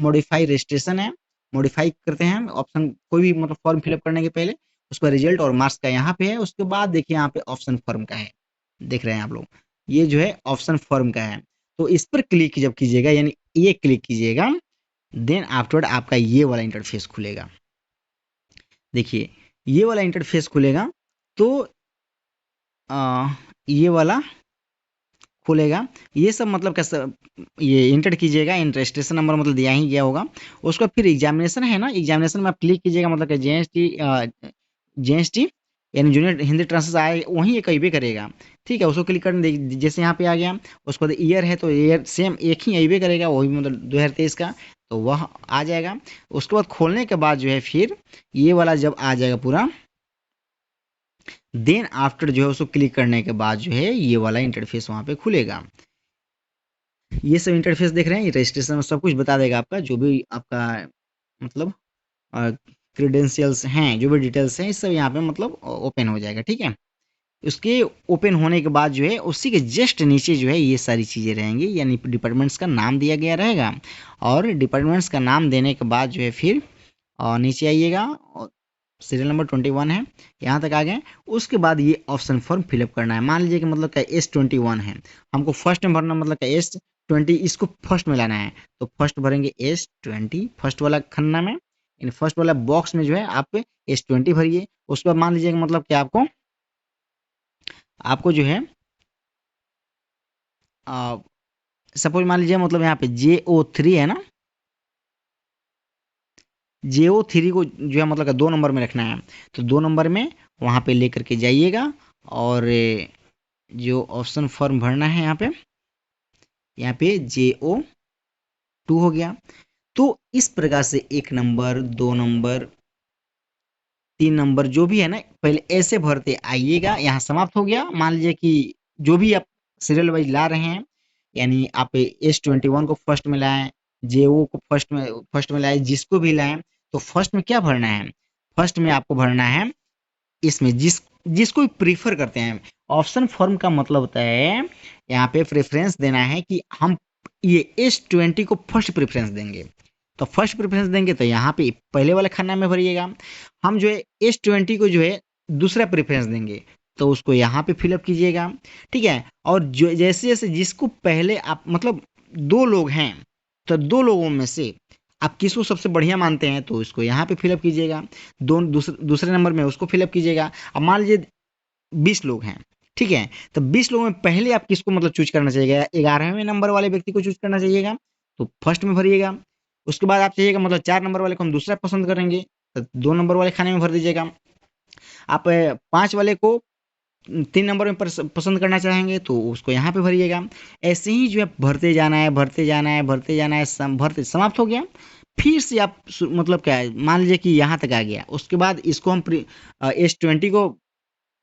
मॉडिफाई रजिस्ट्रेशन है, मॉडिफाई करते हैं ऑप्शन, कोई भी मतलब फॉर्म फिलअप करने के पहले। उसका रिजल्ट और मार्क्स का यहाँ पे है। उसके बाद देखिए यहाँ पे ऑप्शन फॉर्म का है, देख रहे हैं आप लोग, ये जो है ऑप्शन फॉर्म का है। तो इस पर क्लिक जब कीजिएगा, यानी ये क्लिक कीजिएगा, देन आफ्टरवर्ड आपका ये वाला इंटरफेस खुलेगा। देखिए ये वाला इंटरफेस खुलेगा, तो ये वाला खुलेगा। ये सब मतलब कैसे, ये इंटर कीजिएगा, रजिस्ट्रेशन नंबर मतलब दिया ही गया होगा। उसका फिर एग्जामिनेशन है ना, एग्जामिनेशन में आप क्लिक कीजिएगा, मतलब कि जेएसटी यानी जूनियर हिंदी ट्रांसलेशन आए, वहीं एक अइबे करेगा। ठीक है, उसको क्लिक करने जैसे यहाँ पे आ गया। उसके बाद ईयर है तो ईयर सेम एक ही अइबे करेगा, वही मतलब 2023 का, तो वह आ जाएगा। उसके बाद खोलने के बाद जो है फिर ये वाला जब आ जाएगा पूरा, देन आफ्टर जो है उसको क्लिक करने के बाद जो है ये वाला इंटरफेस वहाँ पे खुलेगा। ये सब इंटरफेस देख रहे हैं, ये रजिस्ट्रेशन में सब कुछ बता देगा आपका, जो भी आपका मतलब क्रीडेंशियल्स हैं, जो भी डिटेल्स हैं, ये सब यहाँ पे मतलब ओपन हो जाएगा। ठीक है, उसके ओपन होने के बाद जो है उसी के जस्ट नीचे जो है ये सारी चीज़ें रहेंगी, यानी डिपार्टमेंट्स का नाम दिया गया रहेगा। और डिपार्टमेंट्स का नाम देने के बाद जो है फिर नीचे आइएगा, सीरियल नंबर 21 है, यहाँ तक आ गए। उसके बाद ये ऑप्शन फॉर्म फिलअप करना है। मान लीजिए कि मतलब क्या S21 है, हमको फर्स्ट में भरना, मतलब क्या S20 इसको फर्स्ट में लाना है, तो फर्स्ट भरेंगे S20 फर्स्ट वाला खन्ना में, इन फर्स्ट वाला बॉक्स में जो है आप S20 भरिए। उसके बाद मान लीजिए कि मतलब क्या आपको आपको जो है सपोज मान लीजिए मतलब यहाँ पे JO3 है ना, JO3 को जो है मतलब 2 नंबर में रखना है, तो 2 नंबर में वहाँ पे लेकर के जाइएगा। और जो ऑप्शन फॉर्म भरना है यहाँ पे JO2 हो गया। तो इस प्रकार से 1 नंबर, 2 नंबर, 3 नंबर जो भी है ना, पहले ऐसे भरते आइएगा। यहाँ समाप्त हो गया। मान लीजिए कि जो भी आप सीरियल वाइज ला रहे हैं, यानी आप S21 को फर्स्ट में लाएं, JO को फर्स्ट में लाएं, जिसको भी लाएं, तो फर्स्ट में क्या भरना है, फर्स्ट में आपको भरना है इसमें जिसको भी प्रीफर करते हैं। ऑप्शन फॉर्म का मतलब होता है यहाँ पे प्रेफरेंस देना है कि हम ये S20 को फर्स्ट प्रेफरेंस देंगे। तो फर्स्ट प्रेफरेंस देंगे तो यहाँ पे पहले वाले खाना में भरिएगा। हम जो है S20 को जो है दूसरा प्रेफरेंस देंगे, तो उसको यहाँ पे फिलअप कीजिएगा। ठीक है, और जो जैसे जैसे जिसको पहले आप मतलब 2 लोग हैं, तो 2 लोगों में से आप किसको सबसे बढ़िया मानते हैं, तो इसको यहाँ पे फिलअप कीजिएगा। दूसरे नंबर में उसको फिलअप कीजिएगा। अब मान लीजिए 20 लोग हैं, ठीक है, तो 20 लोगों में पहले आप किसको मतलब चूज करना चाहिएगा, 11वें नंबर वाले व्यक्ति को चूज करना चाहिएगा, तो फर्स्ट में भरिएगा। उसके बाद आप चाहिएगा मतलब 4 नंबर वाले को हम दूसरा पसंद करेंगे, तो 2 नंबर वाले खाने में भर दीजिएगा। आप 5 वाले को 3 नंबर में पसंद करना चाहेंगे, तो उसको यहाँ पे भरिएगा। ऐसे ही जो है भरते जाना है, भरते जाना है, भरते जाना है, भरते समाप्त हो गया। फिर से आप मतलब क्या है, मान लीजिए कि यहाँ तक आ गया। उसके बाद इसको हम S20 को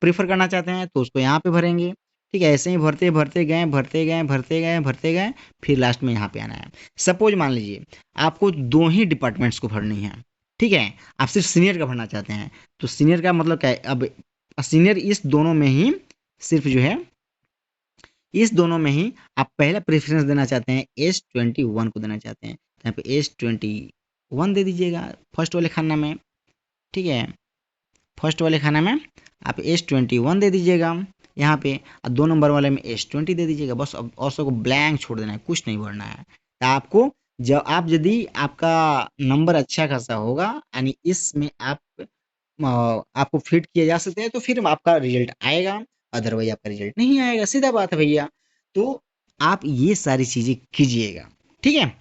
प्रीफर करना चाहते हैं, तो उसको यहाँ पे भरेंगे। ठीक है, ऐसे ही भरते भरते गए, भरते गए, भरते गए, भरते गए, फिर लास्ट में यहाँ पे आना है। सपोज मान लीजिए आपको 2 ही डिपार्टमेंट्स को भरनी है, ठीक है, आप सिर्फ सीनियर का भरना चाहते हैं, तो सीनियर का मतलब क्या है, अब सीनियर इस दोनों में ही सिर्फ जो है इस दोनों में ही आप पहला प्रेफरेंस देना चाहते हैं, S21 को देना चाहते हैं, तो यहाँ पे S21 दे दीजिएगा फर्स्ट वाले खाना में। ठीक है, फर्स्ट वाले खाना में आप S21 दे दीजिएगा यहाँ पे, और 2 नंबर वाले में S20 दे दीजिएगा। बस अब और सबको ब्लैंक छोड़ देना है, कुछ नहीं भरना है। तो आपको जब आप यदि आपका नंबर अच्छा खासा होगा, यानी इसमें आपको फिट किया जा सकता है, तो फिर आपका रिजल्ट आएगा, अदरवाइज आपका रिजल्ट नहीं आएगा। सीधा बात है भैया। तो आप ये सारी चीज़ें कीजिएगा। ठीक है,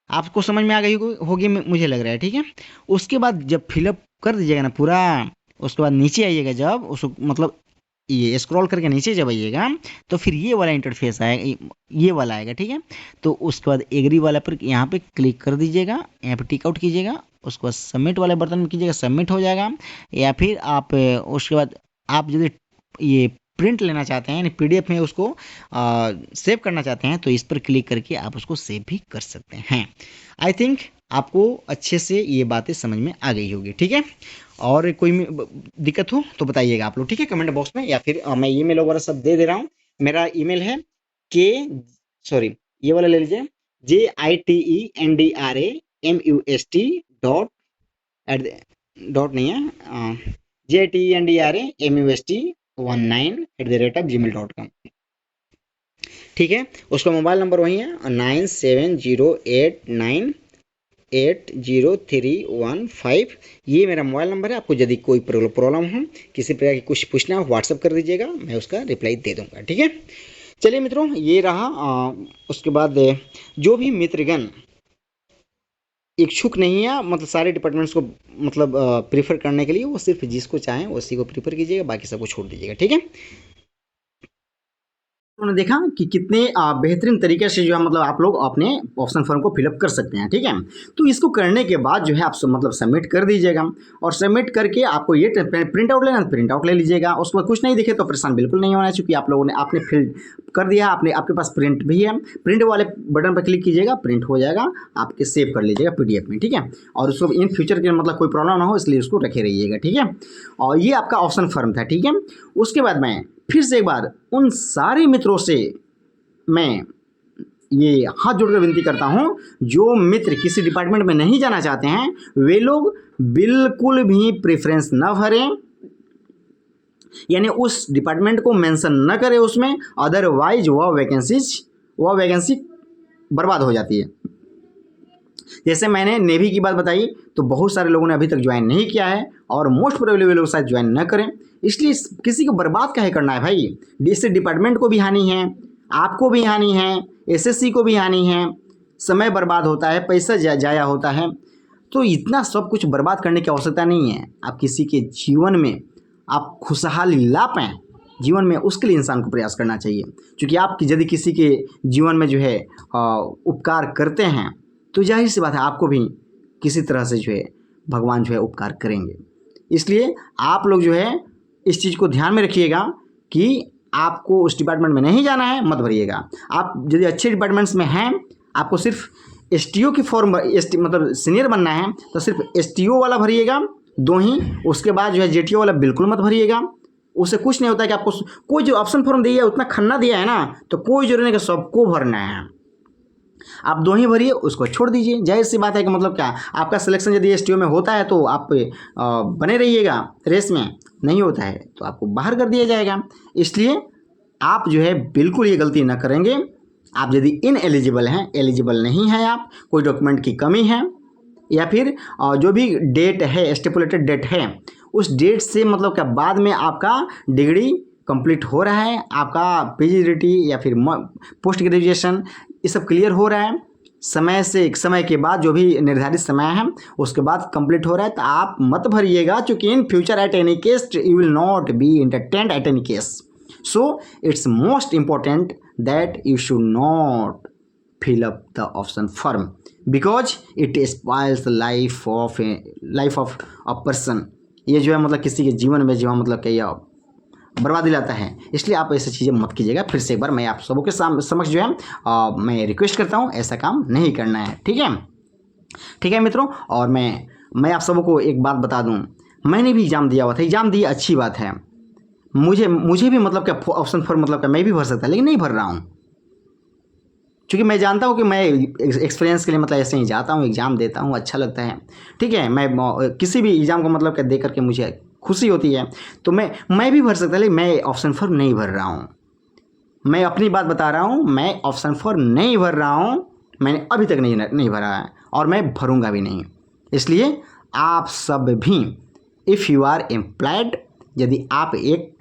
आपको समझ में आ गई होगी मुझे लग रहा है। ठीक है, उसके बाद जब फिलअप कर दीजिएगा ना पूरा, उसके बाद नीचे आइएगा, जब उसको मतलब ये स्क्रॉल करके नीचे जब आइएगा, तो फिर ये वाला इंटरफेस आएगा, ये वाला आएगा। ठीक है, तो उसके बाद एग्री वाला पर यहाँ पे क्लिक कर दीजिएगा, यहाँ पे टिक आउट कीजिएगा। उसके बाद सबमिट वाले बटन में कीजिएगा, सबमिट हो जाएगा। या फिर आप उसके बाद आप यदि ये प्रिंट लेना चाहते हैं, यानी PDF में उसको सेव करना चाहते हैं, तो इस पर क्लिक करके आप उसको सेव भी कर सकते हैं। आई थिंक आपको अच्छे से ये बातें समझ में आ गई होगी। ठीक है, और कोई दिक्कत हो तो बताइएगा आप लोग, ठीक है, कमेंट बॉक्स में, या फिर मैं ईमेल वगैरह सब दे दे रहा हूँ। मेरा ईमेल है के सॉरी ये वाला ले लीजिए, JITENDRAMUST डॉट नहीं है, JITENDRAMUST19@gmail.com। ठीक है, उसका मोबाइल नंबर वही है 9708980315। ये मेरा मोबाइल नंबर है। आपको यदि कोई प्रॉब्लम हो, किसी प्रकार की कुछ पूछना हो, व्हाट्सअप कर दीजिएगा, मैं उसका रिप्लाई दे दूंगा। ठीक है, चलिए मित्रों, ये रहा। उसके बाद जो भी मित्रगण इच्छुक नहीं है मतलब सारे डिपार्टमेंट्स को मतलब प्रीफर करने के लिए, वो सिर्फ जिसको चाहें उसी को प्रीफर कीजिएगा, बाकी सबको छोड़ दीजिएगा। ठीक है। उन्होंने देखा कि कितने बेहतरीन तरीके से जो है मतलब आप लोग अपने ऑप्शन फॉर्म को फिलअप कर सकते हैं। ठीक है, तो इसको करने के बाद जो है आप मतलब सबमिट कर दीजिएगा, और सबमिट करके आपको ये प्रिंट आउट लेना, प्रिंट आउट ले लीजिएगा। उसके बाद कुछ नहीं दिखे तो परेशान बिल्कुल नहीं होना है, चूँकि आप लोगों ने आपने फिल कर दिया, आपके पास प्रिंट भी है, प्रिंट वाले बटन पर क्लिक कीजिएगा, प्रिंट हो जाएगा, आपके सेव कर लीजिएगा PDF में। ठीक है, और उसको इन फ्यूचर के मतलब कोई प्रॉब्लम ना हो इसलिए उसको रखे रहिएगा। ठीक है, और ये आपका ऑप्शन फॉर्म था। ठीक है, उसके बाद मैं फिर से एक बार उन सारे मित्रों से मैं ये हाथ जोड़कर विनती करता हूँ, जो मित्र किसी डिपार्टमेंट में नहीं जाना चाहते हैं वे लोग बिल्कुल भी प्रेफरेंस न भरें, यानी उस डिपार्टमेंट को मेंशन न करें उसमें, अदरवाइज वह वैकेंसी बर्बाद हो जाती है। जैसे मैंने नेवी की बात बताई तो बहुत सारे लोगों ने अभी तक ज्वाइन नहीं किया है, और मोस्ट प्रोबेबली वे लोग शायद ज्वाइन न करें। इसलिए किसी को बर्बाद काहे करना है भाई, इससे डिपार्टमेंट को भी हानि है, आपको भी हानि है, SSC को भी हानि है, समय बर्बाद होता है, पैसा जाया होता है। तो इतना सब कुछ बर्बाद करने की आवश्यकता नहीं है। आप किसी के जीवन में आप खुशहाली ला पाएँ जीवन में, उसके लिए इंसान को प्रयास करना चाहिए। क्योंकि आप यदि किसी के जीवन में जो है उपकार करते हैं तो जाहिर सी बात है आपको भी किसी तरह से जो है भगवान जो है उपकार करेंगे। इसलिए आप लोग जो है इस चीज़ को ध्यान में रखिएगा कि आपको उस डिपार्टमेंट में नहीं जाना है, मत भरिएगा। आप यदि अच्छे डिपार्टमेंट्स में हैं, आपको सिर्फ STO की फॉर्म मतलब सीनियर बनना है तो सिर्फ STO वाला भरिएगा 2 ही। उसके बाद जो है JTO वाला बिल्कुल मत भरिएगा, उससे कुछ नहीं होता है कि आपको कोई जो ऑप्शन फॉर्म दिया है उतना खन्ना दिया है ना, तो कोई जरूरी नहीं कि सबको भरना है। आप 2 ही भरिए, उसको छोड़ दीजिए। जाहिर सी बात है कि मतलब क्या, आपका सिलेक्शन यदि STO में होता है तो आप बने रहिएगा रेस में, नहीं होता है तो आपको बाहर कर दिया जाएगा। इसलिए आप जो है बिल्कुल ये गलती ना करेंगे। आप यदि इनएलिजिबल हैं, एलिजिबल नहीं हैं, आप कोई डॉक्यूमेंट की कमी है, या फिर जो भी डेट है, स्टिपुलेटेड डेट है, उस डेट से मतलब क्या बाद में आपका डिग्री कंप्लीट हो रहा है, आपका PGDT या फिर पोस्ट ग्रेजुएशन ये सब क्लियर हो रहा है, समय के बाद जो भी निर्धारित समय है उसके बाद कंप्लीट हो रहा है, तो आप मत भरिएगा। क्योंकि in future at any case you will not be entertained at any case. So it's most important that you should not fill up the option form because it spoils the life of a person। ये जो है मतलब किसी के जीवन में जो है मतलब क्या बर्बादी लाता है, इसलिए आप ऐसी चीज़ें मत कीजिएगा। फिर से एक बार मैं आप सबों के समक्ष जो है मैं रिक्वेस्ट करता हूँ, ऐसा काम नहीं करना है। ठीक है मित्रों, और मैं आप सबों को एक बात बता दूँ, मैंने भी एग्ज़ाम दिया हुआ था, एग्ज़ाम दिया अच्छी बात है, मुझे भी मतलब क्या ऑप्शन फॉर्म मतलब क्या मैं भी भर सकता, लेकिन नहीं भर रहा हूँ। क्योंकि मैं जानता हूँ कि मैं एक्सपीरियंस के लिए मतलब ऐसे ही जाता हूँ, एग्ज़ाम देता हूँ, अच्छा लगता है। ठीक है, मैं किसी भी एग्ज़ाम को मतलब क्या दे करके मुझे खुशी होती है, तो मैं भी भर सकता, लेकिन मैं ऑप्शन फॉर्म नहीं भर रहा हूँ। मैं अपनी बात बता रहा हूँ, मैं ऑप्शन फॉर्म नहीं भर रहा हूँ, मैंने अभी तक नहीं भरा है और मैं भरूँगा भी नहीं। इसलिए आप सब भी इफ़ यू आर एम्प्लॉयड, यदि आप एक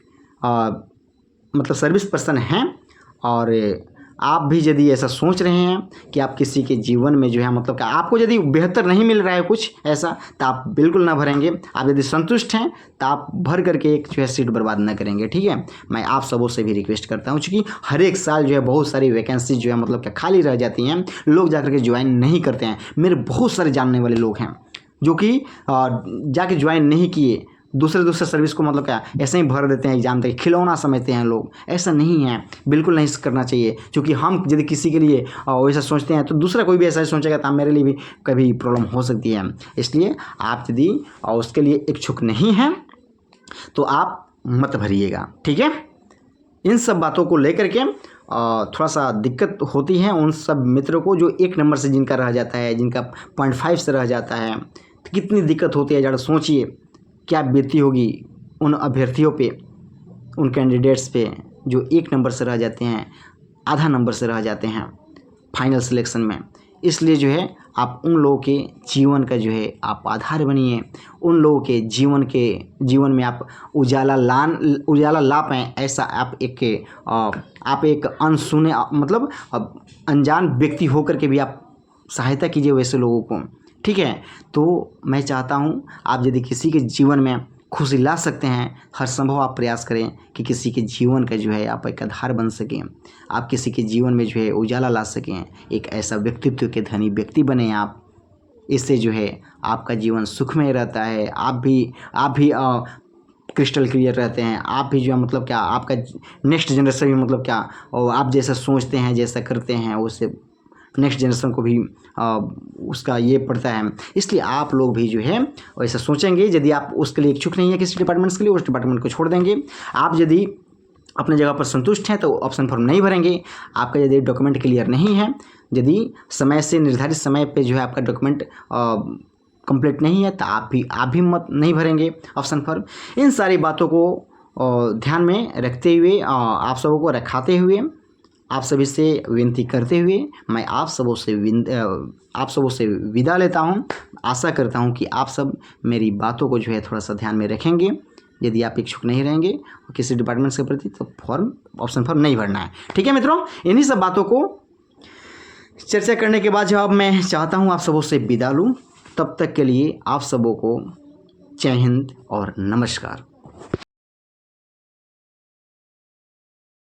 मतलब सर्विस पर्सन हैं और आप भी यदि ऐसा सोच रहे हैं कि आप किसी के जीवन में जो है मतलब कि आपको यदि बेहतर नहीं मिल रहा है कुछ ऐसा, तो आप बिल्कुल ना भरेंगे। आप यदि संतुष्ट हैं तो आप भर करके एक जो है सीट बर्बाद ना करेंगे। ठीक है, मैं आप सबों से भी रिक्वेस्ट करता हूँ, क्योंकि हर एक साल जो है बहुत सारी वैकेंसी जो है मतलब कि खाली रह जाती हैं, लोग जा करके ज्वाइन नहीं करते हैं। मेरे बहुत सारे जानने वाले लोग हैं जो कि जाके ज्वाइन नहीं किए, दूसरे सर्विस को मतलब क्या ऐसे ही भर देते हैं, एग्जाम तक खिलौना समझते हैं लोग। ऐसा नहीं है, बिल्कुल नहीं करना चाहिए। क्योंकि हम यदि किसी के लिए वैसा सोचते हैं तो दूसरा कोई भी ऐसा सोचेगा तो मेरे लिए भी कभी प्रॉब्लम हो सकती है। इसलिए आप यदि उसके लिए इच्छुक नहीं हैं तो आप मत भरिएगा। ठीक है, इन सब बातों को लेकर के थोड़ा सा दिक्कत होती है उन सब मित्रों को जो 1 नंबर से जिनका रह जाता है, जिनका 0.5 से रह जाता है, तो कितनी दिक्कत होती है। ज़रा सोचिए क्या बीती होगी उन अभ्यर्थियों पे, उन कैंडिडेट्स पे जो 1 नंबर से रह जाते हैं, आधा नंबर से रह जाते हैं फाइनल सिलेक्शन में। इसलिए जो है आप उन लोगों के जीवन का जो है आप आधार बनिए, उन लोगों के जीवन में आप उजाला ला पाएँ, ऐसा आप एक अनसुने मतलब अनजान व्यक्ति होकर के भी आप सहायता कीजिए वैसे लोगों को। ठीक है, तो मैं चाहता हूँ आप यदि किसी के जीवन में खुशी ला सकते हैं, हर संभव आप प्रयास करें कि किसी के जीवन का जो है आप एक आधार बन सकें, आप किसी के जीवन में जो है उजाला ला सकें, एक ऐसा व्यक्तित्व के धनी व्यक्ति बने आप। इससे जो है आपका जीवन सुखमय रहता है, आप भी क्रिस्टल क्लियर रहते हैं, आप भी जो है मतलब क्या आपका नेक्स्ट जनरेशन भी मतलब क्या, और आप जैसा सोचते हैं जैसा करते हैं उससे नेक्स्ट जनरेशन को भी उसका ये पड़ता है। इसलिए आप लोग भी जो है वैसा सोचेंगे। यदि आप उसके लिए इच्छुक नहीं है किसी डिपार्टमेंट्स के लिए, उस डिपार्टमेंट को छोड़ देंगे। आप यदि अपने जगह पर संतुष्ट हैं तो ऑप्शन फॉर्म नहीं भरेंगे। आपका यदि डॉक्यूमेंट क्लियर नहीं है, यदि समय से निर्धारित समय पे जो है आपका डॉक्यूमेंट कंप्लीट नहीं है, तो आप भी मत नहीं भरेंगे ऑप्शन फॉर्म। इन सारी बातों को ध्यान में रखते हुए, आप सबों को रखाते हुए, आप सभी से विनती करते हुए मैं आप सबों से विदा लेता हूं। आशा करता हूं कि आप सब मेरी बातों को जो है थोड़ा सा ध्यान में रखेंगे। यदि आप इच्छुक नहीं रहेंगे किसी डिपार्टमेंट के प्रति तो ऑप्शन फॉर्म नहीं भरना है। ठीक है मित्रों, इन्हीं सब बातों को चर्चा करने के बाद जवाब मैं चाहता हूं आप सबों से विदा लूँ। तब तक के लिए आप सबों को जय हिंद और नमस्कार।